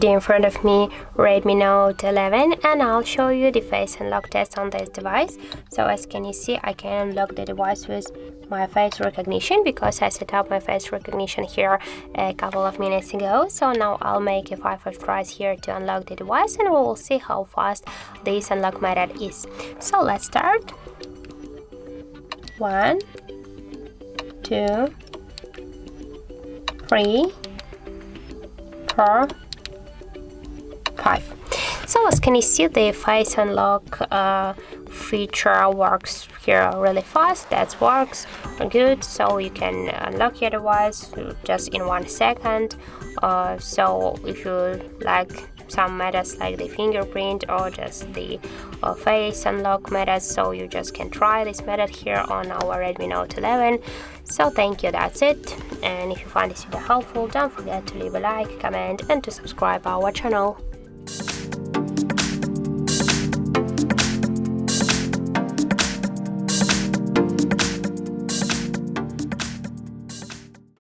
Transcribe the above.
In front of me Redmi Note 11, and I'll show you the face unlock test on this device. So as can you see, I can unlock the device with my face recognition because I set up my face recognition here a couple of minutes ago. So now I'll make a 5 tries here to unlock the device, and we will see how fast this unlock method is. So let's start. 1 2 3 4 5. So as can you see, the face unlock feature works here really fast. That works good, so you can unlock your device just in 1 second. So if you like some methods like the fingerprint or just the face unlock method, so you just can try this method here on our Redmi Note 11. So thank you, that's it. And if you find this video helpful, don't forget to leave a like, comment and to subscribe our channel.